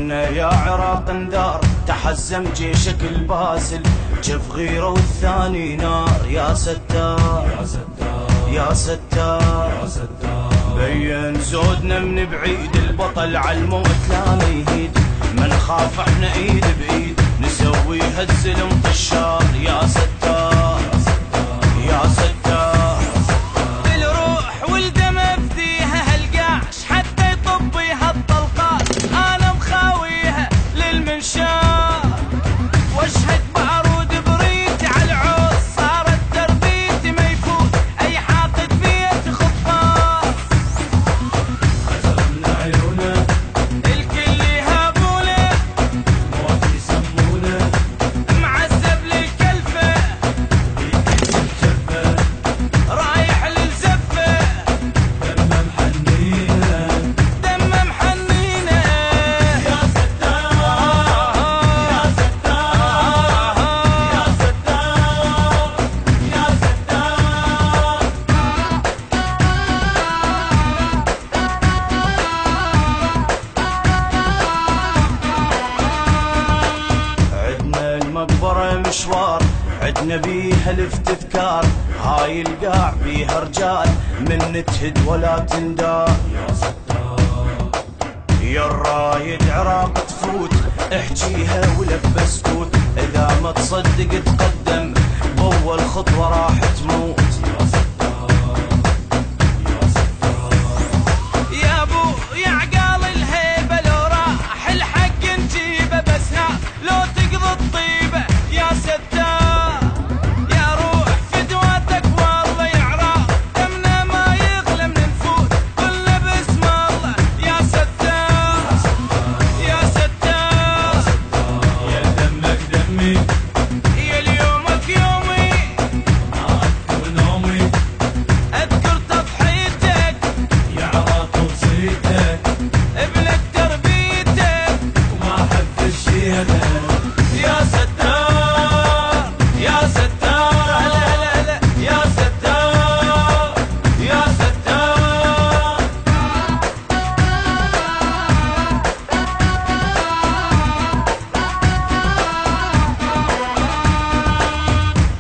قلنا يا عراق انذار، تحزم جيشك الباسل، جف غيره والثاني نار. يا ستار يا ستار يا ستار يا ستار، بين زودنا من بعيد، البطل عالموت لا يهيد، ما نخاف احنا ايد بايد، نسويها الزلم طشار. يا ستار يا ستار، بالروح والدم افديها هالقاش، حتى يطبيها الطلقات انا مخاويها للمنشار. واشهد بعرود بريتي على العود، صارت تربيتي ما يفوت اي حاقد بيت خطار. خزرنا عيونه الكل يهابونه، موت يسمونه، معذب للكلفه، جفه رايح للزفه، دمه محنينه، دمه محنينه. يا ستار يا ستار يا ستار يا ستار. عدنا المقبرة مشوار، عدنا بيها الافتذكار، هاي القاع بيها رجال من تهد ولا تندار. يا ستار يا الرايد عراق تفوت، احجيها ولبس كوت، اذا ما تصدق تقدم بأول خطوة راح تموت. يا ستار يا ستار، يا ابو يا عقال الهيبه، لو راح الحق نجيبه، بس ها لو تقضي الطيبه. يا ستار يا روح فدواتك والله يا عراق، دمنا ما يغلى من نفوت كلنا باسم الله. يا ستار يا ستار، يا دمك دمي يا اليومك يومي، ما اذكر نومي، اذكر تضحيتك يا عراق وصيتك، ابنك تربيتك. وما حب الشيخة. يا ستار يا ستار، لا لا لا يا ستار يا ستار.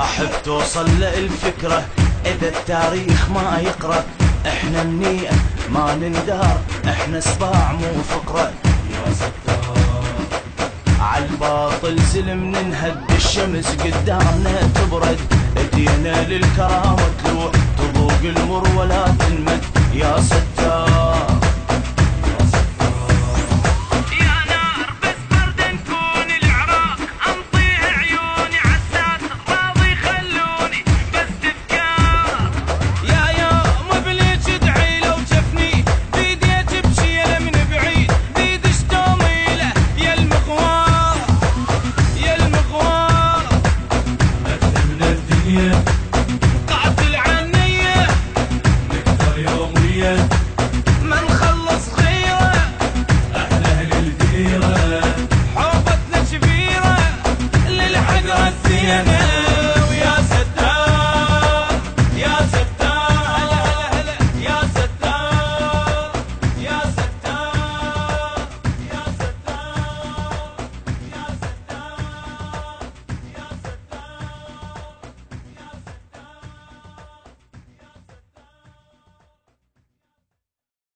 احب توصل للفكرة اذا التاريخ ما يقرأ، احنا منيئة ما نندار، احنا سباع مو فقرة. يا ستار عالباطل زلم ننهد، الشمس قدامنا تبرد، ايدينا للكرامة تلوح، تذوق المر ولا تنمد. يا ستار يا نار بس برد نكون العراق، انطيه عيوني عالساتر راضي خلوني بس تذكار. يا يوم ابليك ادعي لو شفني بيدي اجيب شيله من بعيد، بيد شتوميله يا المغوار يا المغوار. أكثر من الدنيا قاتل عنيه نكثر يوميا،